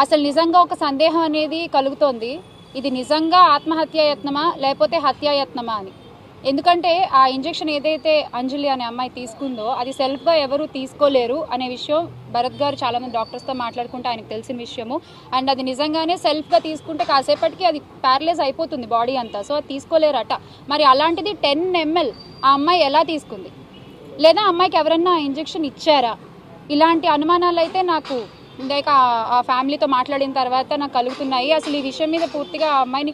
అసలు నిజంగా ఒక సందేహం అనేది కలుగుతోంది. ఇది నిజంగా ఆత్మహత్యాయత్నమా లేకపోతే హత్యాయత్నమా అని. ఎందుకంటే ఆ ఇంజెక్షన్ ఏదైతే అంజలి అనే అమ్మాయి తీసుకుందో అది సెల్ఫ్గా ఎవరు తీసుకోలేరు అనే విషయం భరత్ గారు చాలామంది డాక్టర్స్తో మాట్లాడుకుంటే ఆయనకు తెలిసిన విషయము. అండ్ అది నిజంగానే సెల్ఫ్గా తీసుకుంటే కాసేపటికి అది ప్యారలైజ్ అయిపోతుంది బాడీ అంతా. సో అది తీసుకోలేరట. మరి అలాంటిది 10 ml ఆ అమ్మాయి ఎలా తీసుకుంది, లేదా అమ్మాయికి ఎవరన్నా ఇంజెక్షన్ ఇచ్చారా? ఇలాంటి అనుమానాలు అయితే నాకు ఇందాక ఆ ఫ్యామిలీతో మాట్లాడిన తర్వాత నాకు కలుగుతున్నాయి. అసలు ఈ విషయం మీద పూర్తిగా ఆ అమ్మాయిని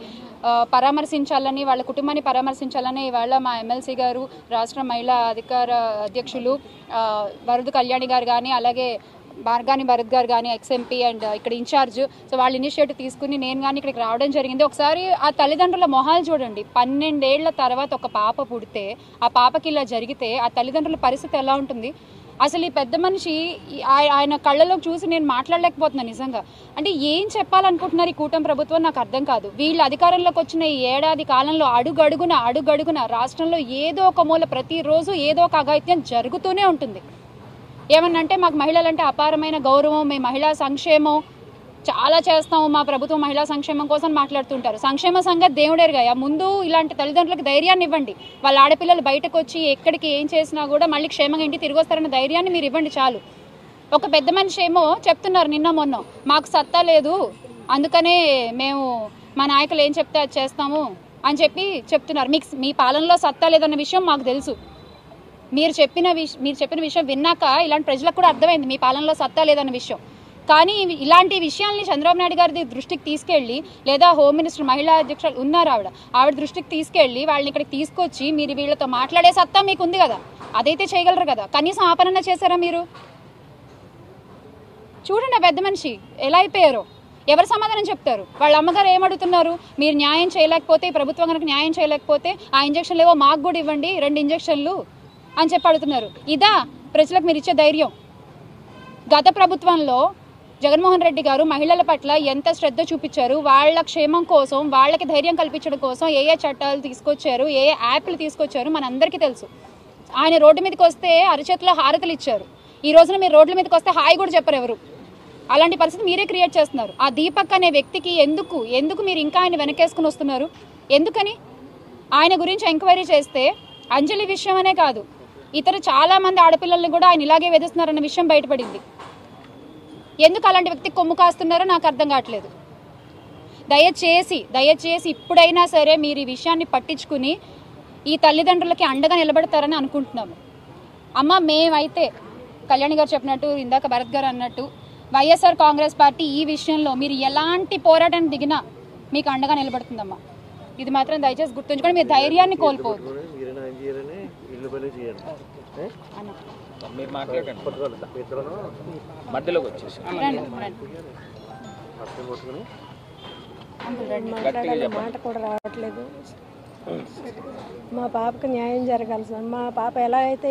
పరామర్శించాలని, వాళ్ళ కుటుంబాన్ని పరామర్శించాలని ఇవాళ మా ఎమ్మెల్సీ గారు, రాష్ట్ర మహిళా అధికార అధ్యక్షులు వరద కళ్యాణి గారు కానీ, అలాగే మార్గాని భరత్ గారు కానీ, ఎక్స్ఎంపీ అండ్ ఇక్కడ ఇన్ఛార్జ్, సో వాళ్ళు ఇనిషియేటివ్ తీసుకుని నేను కానీ ఇక్కడికి రావడం జరిగింది. ఒకసారి ఆ తల్లిదండ్రుల మొహాలు చూడండి. 12 ఏళ్ల తర్వాత ఒక పాప పుడితే, ఆ పాపకి ఇలా జరిగితే ఆ తల్లిదండ్రుల పరిస్థితి ఎలా ఉంటుంది? అసలు ఈ పెద్ద మనిషి ఆయన కళ్ళలో చూసి నేను మాట్లాడలేకపోతున్నాను నిజంగా. అంటే ఏం చెప్పాలనుకుంటున్నారు ఈ కూటమి ప్రభుత్వం నాకు అర్థం కాదు. వీళ్ళు అధికారంలోకి వచ్చిన ఈ ఏడాది కాలంలో అడుగడుగున రాష్ట్రంలో ఏదో ఒక మూల ప్రతిరోజు ఏదో ఒక అఘాయిత్యం జరుగుతూనే ఉంటుంది. ఏమన్నంటే మాకు మహిళలంటే అపారమైన గౌరవం, మేము మహిళా సంక్షేమం చాలా చేస్తాము, మా ప్రభుత్వం మహిళా సంక్షేమం కోసం మాట్లాడుతుంటారు. సంక్షేమ సంగతి దేవుడేరుగా. ముందు ఇలాంటి తల్లిదండ్రులకు ధైర్యాన్ని ఇవ్వండి. వాళ్ళ ఆడపిల్లలు బయటకు వచ్చి ఎక్కడికి ఏం చేసినా కూడా మళ్ళీ క్షేమంగా ఇంటికి తిరిగి వస్తారన్న ధైర్యాన్ని మీరు ఇవ్వండి చాలు. ఒక పెద్ద మనిషి ఏమో చెప్తున్నారు నిన్న మొన్న, మాకు సత్తా లేదు అందుకనే మేము మా నాయకులు ఏం చెప్తే అది చేస్తాము అని చెప్తున్నారు. మీ పాలనలో సత్తా లేదన్న విషయం మాకు తెలుసు. మీరు చెప్పిన విషయం విన్నాక ఇలాంటి ప్రజలకు కూడా అర్థమైంది మీ పాలనలో సత్తా లేదన్న విషయం. కానీ ఇలాంటి విషయాల్ని చంద్రబాబు నాయుడు గారి దృష్టికి తీసుకెళ్ళి, లేదా హోమ్ మినిస్టర్ మహిళా అధ్యక్షులు ఉన్నారు ఆవిడ దృష్టికి తీసుకెళ్ళి వాళ్ళని ఇక్కడికి తీసుకొచ్చి మీరు వీళ్ళతో మాట్లాడే సత్తా మీకు ఉంది కదా, అదైతే చేయగలరు కదా. కనీసం ఆపరణ చేశారా మీరు? చూడండి ఆ పెద్ద మనిషి ఎలా అయిపోయారో. ఎవరు సమాధానం చెప్తారు? వాళ్ళ అమ్మగారు ఏమడుగుతున్నారు? మీరు న్యాయం చేయలేకపోతే, ప్రభుత్వం కనుక న్యాయం చేయలేకపోతే ఆ ఇంజక్షన్లు ఏవో మాకు కూడా ఇవ్వండి 2 ఇంజక్షన్లు అని చెప్పి అడుగుతున్నారు. ఇదా ప్రజలకు మీరు ఇచ్చే ధైర్యం? గత ప్రభుత్వంలో జగన్మోహన్ రెడ్డి గారు మహిళల పట్ల ఎంత శ్రద్ధ చూపించారు, వాళ్ళ క్షేమం కోసం, వాళ్ళకి ధైర్యం కల్పించడం కోసం ఏ చట్టాలు తీసుకొచ్చారు, ఏ యాప్లు తీసుకొచ్చారు మనందరికీ తెలుసు. ఆయన రోడ్డు మీదకి వస్తే అరచేతిలో హారతలు ఇచ్చారు. ఈ రోజున మీరు రోడ్ల మీదకి వస్తే హాయి కూడా చెప్పరు ఎవరు. అలాంటి పరిస్థితి మీరే క్రియేట్ చేస్తున్నారు. ఆ దీపక్ అనే వ్యక్తికి ఎందుకు మీరు ఇంకా ఆయన వెనకేసుకుని వస్తున్నారు? ఎందుకని? ఆయన గురించి ఎంక్వైరీ చేస్తే అంజలి విషయం అనే కాదు, ఇతర చాలా మంది ఆడపిల్లల్ని కూడా ఆయన ఇలాగే వేధిస్తున్నారన్న విషయం బయటపడింది. ఎందుకు అలాంటి వ్యక్తికి కొమ్ము కాస్తున్నారో నాకు అర్థం కావట్లేదు. దయచేసి ఇప్పుడైనా సరే మీరు ఈ విషయాన్ని పట్టించుకుని ఈ తల్లిదండ్రులకి అండగా నిలబడతారని అనుకుంటున్నాము. అమ్మ, మేమైతే కళ్యాణి గారు చెప్పినట్టు, ఇందాక భరత్ గారు అన్నట్టు, వైఎస్ఆర్ కాంగ్రెస్ పార్టీ ఈ విషయంలో మీరు ఎలాంటి పోరాటాన్ని దిగినా మీకు అండగా నిలబడుతుందమ్మా. ఇది మాత్రం దయచేసి గుర్తుంచుకొని మీరు ధైర్యాన్ని కోల్పోవద్దు. మీరు మాట్లాడండి, మధ్యలోకి వచ్చేసి మాట కూడా రావట్లేదు. మా పాపకు న్యాయం జరగాలి సార్. మా పాప ఎలా అయితే